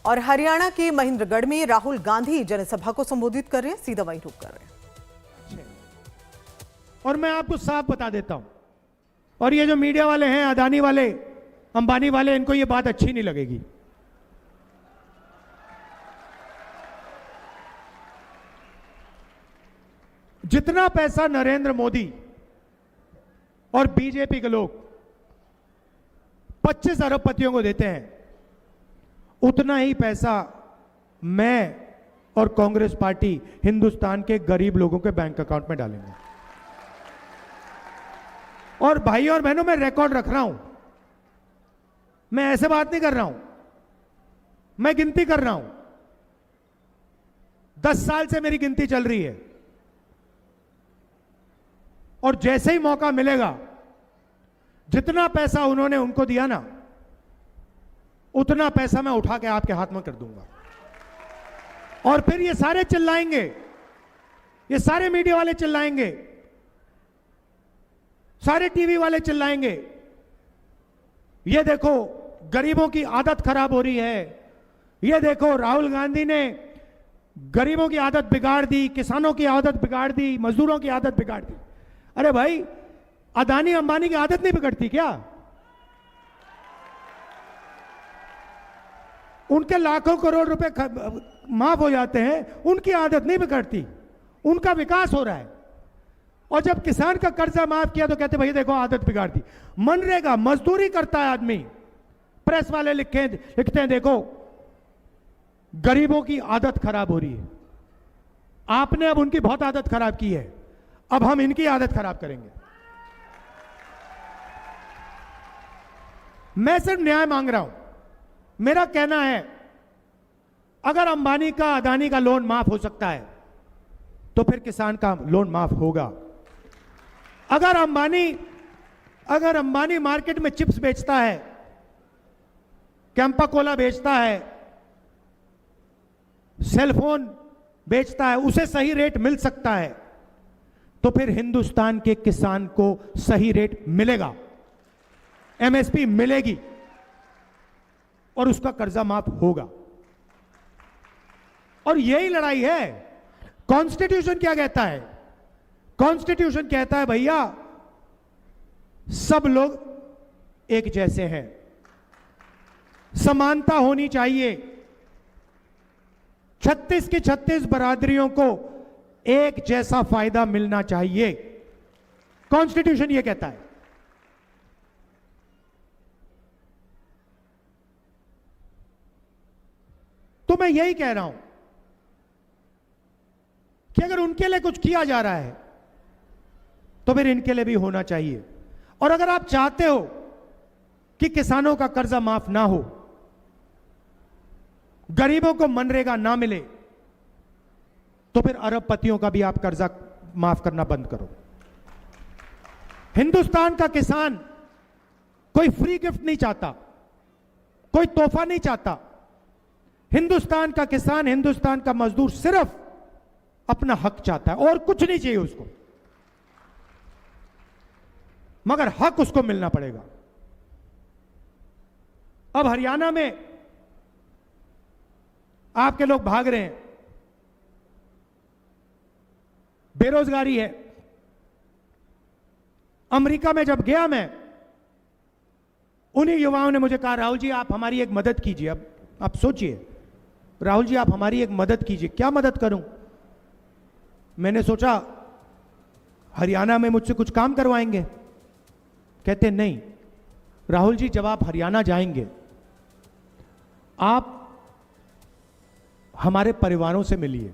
और हरियाणा के महेंद्रगढ़ में राहुल गांधी जनसभा को संबोधित कर रहे हैं, सीधा वहीं रुक कर रहे हैं। और मैं आपको साफ बता देता हूं, और ये जो मीडिया वाले हैं, अदानी वाले, अंबानी वाले, इनको ये बात अच्छी नहीं लगेगी। जितना पैसा नरेंद्र मोदी और बीजेपी के लोग 25 अरबपतियों को देते हैं, उतना ही पैसा मैं और कांग्रेस पार्टी हिंदुस्तान के गरीब लोगों के बैंक अकाउंट में डालेंगे। और भाई और बहनों, मैं रिकॉर्ड रख रहा हूं, मैं ऐसे बात नहीं कर रहा हूं, मैं गिनती कर रहा हूं। 10 साल से मेरी गिनती चल रही है, और जैसे ही मौका मिलेगा, जितना पैसा उन्होंने उनको दिया ना, उतना पैसा मैं उठा के आपके हाथ में कर दूंगा। और फिर ये सारे चिल्लाएंगे, ये सारे मीडिया वाले चिल्लाएंगे, सारे टीवी वाले चिल्लाएंगे, ये देखो गरीबों की आदत खराब हो रही है, ये देखो राहुल गांधी ने गरीबों की आदत बिगाड़ दी, किसानों की आदत बिगाड़ दी, मजदूरों की आदत बिगाड़ दी। अरे भाई, अदानी अंबानी की आदत नहीं बिगड़ती क्या? उनके लाखों करोड़ रुपए माफ हो जाते हैं, उनकी आदत नहीं बिगड़ती, उनका विकास हो रहा है। और जब किसान का कर्जा माफ किया तो कहते भाई देखो आदत बिगाड़ दी। मनरेगा, मजदूरी करता है आदमी, प्रेस वाले लिखते हैं देखो गरीबों की आदत खराब हो रही है। आपने अब उनकी बहुत आदत खराब की है, अब हम इनकी आदत खराब करेंगे। मैं सिर्फ न्याय मांग रहा हूं। मेरा कहना है, अगर अंबानी का, अदानी का लोन माफ हो सकता है, तो फिर किसान का लोन माफ होगा। अगर अंबानी मार्केट में चिप्स बेचता है, कैंपा कोला बेचता है, सेलफोन बेचता है, उसे सही रेट मिल सकता है, तो फिर हिंदुस्तान के किसान को सही रेट मिलेगा, एमएसपी मिलेगी, और उसका कर्जा माफ होगा। और यही लड़ाई है। कॉन्स्टिट्यूशन क्या कहता है? कॉन्स्टिट्यूशन कहता है भैया सब लोग एक जैसे हैं, समानता होनी चाहिए, 36 की 36 बरादरियों को एक जैसा फायदा मिलना चाहिए। कॉन्स्टिट्यूशन यह कहता है। तो मैं यही कह रहा हूं कि अगर उनके लिए कुछ किया जा रहा है, तो फिर इनके लिए भी होना चाहिए। और अगर आप चाहते हो कि किसानों का कर्जा माफ ना हो, गरीबों को मनरेगा ना मिले, तो फिर अरबपतियों का भी आप कर्जा माफ करना बंद करो। हिंदुस्तान का किसान कोई फ्री गिफ्ट नहीं चाहता, कोई तोहफा नहीं चाहता। हिंदुस्तान का किसान, हिंदुस्तान का मजदूर सिर्फ अपना हक चाहता है, और कुछ नहीं चाहिए उसको, मगर हक उसको मिलना पड़ेगा। अब हरियाणा में आपके लोग भाग रहे हैं, बेरोजगारी है। अमेरिका में जब गया मैं, उन्हीं युवाओं ने मुझे कहा राहुल जी आप हमारी एक मदद कीजिए। अब आप सोचिए, राहुल जी आप हमारी एक मदद कीजिए। क्या मदद करूं? मैंने सोचा हरियाणा में मुझसे कुछ काम करवाएंगे। कहते नहीं राहुल जी, जब आप हरियाणा जाएंगे, आप हमारे परिवारों से मिलिए।